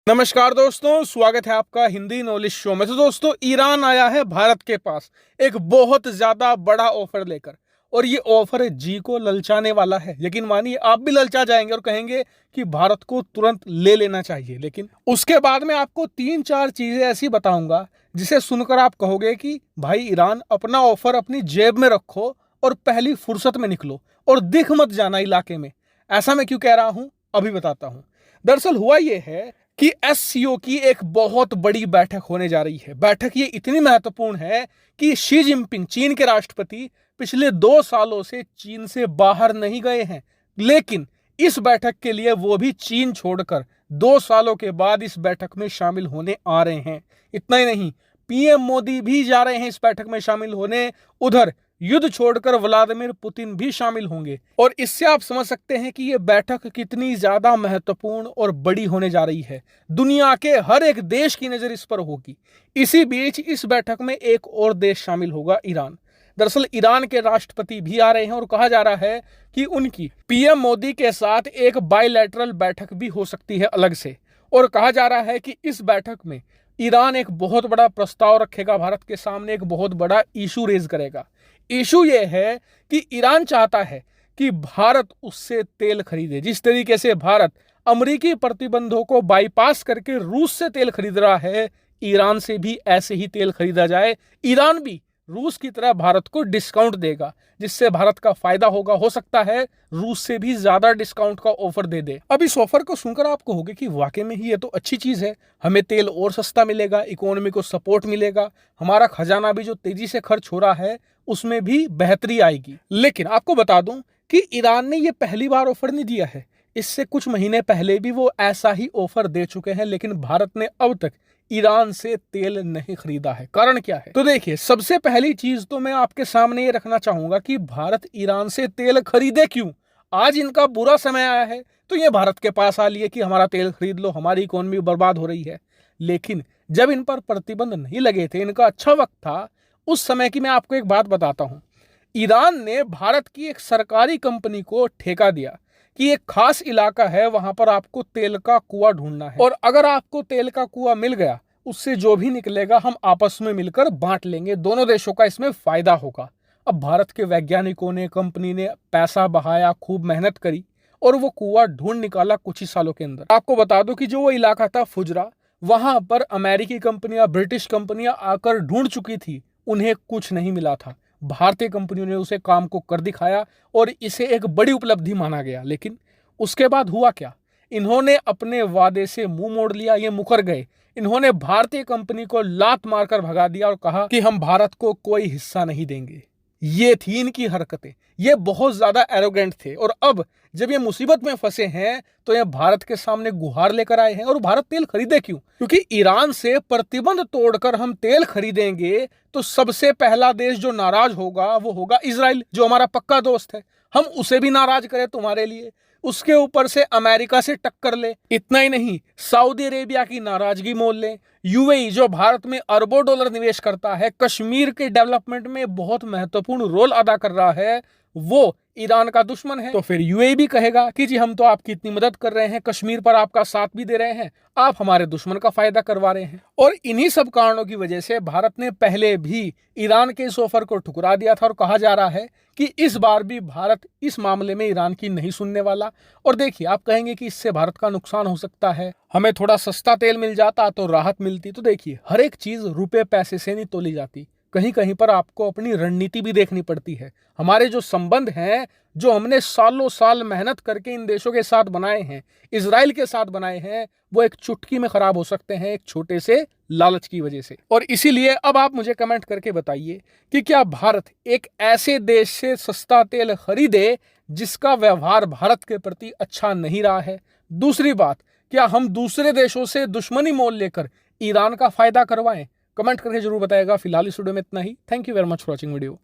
नमस्कार दोस्तों, स्वागत है आपका हिंदी नॉलेज शो में। तो दोस्तों, ईरान आया है भारत के पास एक बहुत ज्यादा बड़ा ऑफर लेकर, और ये ऑफर जी को ललचाने वाला है। यकीन मानिए, आप भी ललचा जाएंगे और कहेंगे कि भारत को तुरंत ले लेना चाहिए। लेकिन उसके बाद में आपको 3-4 चीजें ऐसी बताऊंगा जिसे सुनकर आप कहोगे कि भाई ईरान, अपना ऑफर अपनी जेब में रखो और पहली फुर्सत में निकलो और दिख मत जाना इलाके में। ऐसा मैं क्यों कह रहा हूं, अभी बताता हूं। दरअसल हुआ यह है कि एससीओ की एक बहुत बड़ी बैठक होने जा रही है। बैठक ये इतनी महत्वपूर्ण है कि शी जिनपिंग, चीन के राष्ट्रपति, पिछले 2 सालों से चीन से बाहर नहीं गए हैं। लेकिन इस बैठक के लिए वो भी चीन छोड़कर 2 सालों के बाद इस बैठक में शामिल होने आ रहे हैं। इतना ही नहीं, पीएम मोदी भी जा रहे हैं इस बैठक में शामिल होने। उधर युद्ध छोड़कर व्लादिमीर पुतिन भी शामिल होंगे। और इससे आप समझ सकते हैं कि यह बैठक कितनी ज्यादा महत्वपूर्ण और बड़ी होने जा रही है। दुनिया के हर एक देश की नजर इस पर होगी। इसी बीच इस बैठक में एक और देश शामिल होगा, ईरान। दरअसल ईरान के राष्ट्रपति भी आ रहे हैं और कहा जा रहा है कि उनकी पीएम मोदी के साथ एक बायलैटरल बैठक भी हो सकती है अलग से। और कहा जा रहा है कि इस बैठक में ईरान एक बहुत बड़ा प्रस्ताव रखेगा भारत के सामने, एक बहुत बड़ा इशू रेज करेगा। इशू यह है कि ईरान चाहता है कि भारत उससे तेल खरीदे। जिस तरीके से भारत अमेरिकी प्रतिबंधों को बाईपास करके रूस से तेल खरीद रहा है, ईरान से भी ऐसे ही तेल खरीदा जाए। ईरान भी रूस की तरह भारत को डिस्काउंट देगा, जिससे भारत का फायदा होगा। हो सकता है रूस से भी ज्यादा डिस्काउंट का ऑफर दे दे। अब इस ऑफर को सुनकर आप कहोगे कि वाकई में ही ये तो अच्छी चीज है, हमें तेल और सस्ता मिलेगा, इकोनॉमी को सपोर्ट मिलेगा, हमारा खजाना भी जो तेजी से खर्च हो रहा है उसमें भी बेहतरी आएगी। लेकिन आपको बता दूं कि ईरान ने यह पहली बार ऑफर नहीं दिया है। इससे कुछ महीने पहले भी वो ऐसा ही ऑफर दे चुके हैं, लेकिन भारत ने अब तक ईरान से तेल नहीं खरीदा है। कारण क्या है? तो देखिए, सबसे पहली चीज तो मैं आपके सामने ये रखना चाहूंगा कि भारत ईरान से तेल खरीदे क्यों। आज इनका बुरा समय आया है तो ये भारत के पास आ लिए कि हमारा तेल खरीद लो, हमारी इकोनॉमी बर्बाद हो रही है। लेकिन जब इन पर प्रतिबंध नहीं लगे थे, इनका अच्छा वक्त था, उस समय की मैं आपको एक बात बताता हूं। ईरान ने भारत की एक सरकारी कंपनी को ठेका दिया कि एक खास इलाका है, वहां पर आपको तेल का कुआं ढूंढना है, और अगर आपको तेल का कुआं मिल गया, उससे जो भी निकलेगा हम आपस में मिलकर बांट लेंगे, दोनों देशों का इसमें फायदा होगा। अब भारत के वैज्ञानिकों ने, कंपनी ने पैसा बहाया, खूब मेहनत करी और वो कुआं ढूंढ निकाला कुछ ही सालों के अंदर। आपको बता दो कि जो वो इलाका था फुजरा, वहां पर अमेरिकी कंपनियां, ब्रिटिश कंपनियां आकर ढूंढ चुकी थी, उन्हें कुछ नहीं मिला था। भारतीय कंपनियों ने उसे काम को कर दिखाया और इसे एक बड़ी उपलब्धि माना गया। लेकिन उसके बाद हुआ क्या? इन्होंने अपने वादे से मुंह मोड़ लिया, ये मुकर गए। इन्होंने भारतीय कंपनी को लात मारकर भगा दिया और कहा कि हम भारत को कोई हिस्सा नहीं देंगे। ये थी इनकी हरकतें। ये बहुत ज्यादा एरोगेंट थे, और अब जब ये मुसीबत में फंसे हैं तो ये भारत के सामने गुहार लेकर आए हैं। और भारत तेल खरीदे क्यों? क्योंकि ईरान से प्रतिबंध तोड़कर हम तेल खरीदेंगे तो सबसे पहला देश जो नाराज होगा वो होगा इजराइल, जो हमारा पक्का दोस्त है। हम उसे भी नाराज करें तुम्हारे लिए, उसके ऊपर से अमेरिका से टक्कर ले। इतना ही नहीं, सऊदी अरेबिया की नाराजगी मोल ले। यूएई, जो भारत में अरबों डॉलर निवेश करता है, कश्मीर के डेवलपमेंट में बहुत महत्वपूर्ण रोल अदा कर रहा है, वो ईरान का दुश्मन है। तो फिर यूएई भी कहेगा कि जी हम तो आपकी इतनी मदद कर रहे हैं, कश्मीर पर आपका साथ भी दे रहे हैं, आप हमारे दुश्मन का फायदा करवा रहे हैं। और इन्हीं सब कारणों की वजह से भारत ने पहले भी ईरान के इस ऑफर को ठुकरा दिया था, और कहा जा रहा है कि इस बार भी भारत इस मामले में ईरान की नहीं सुनने वाला। और देखिए, आप कहेंगे कि इससे भारत का नुकसान हो सकता है, हमें थोड़ा सस्ता तेल मिल जाता तो राहत मिलती। तो देखिए, हर एक चीज रुपए पैसे से नहीं तोली जाती, कहीं कहीं पर आपको अपनी रणनीति भी देखनी पड़ती है। हमारे जो संबंध हैं, जो हमने सालों साल मेहनत करके इन देशों के साथ बनाए हैं, इजराइल के साथ बनाए हैं, वो एक चुटकी में खराब हो सकते हैं, एक छोटे से लालच की वजह से। और इसीलिए अब आप मुझे कमेंट करके बताइए कि क्या भारत एक ऐसे देश से सस्ता तेल खरीदे जिसका व्यवहार भारत के प्रति अच्छा नहीं रहा है? दूसरी बात, क्या हम दूसरे देशों से दुश्मनी मोल लेकर ईरान का फायदा करवाएं? कमेंट करके जरूर बताएगा। फिलहाल इस वीडियो में इतना ही। Thank you very much for watching video.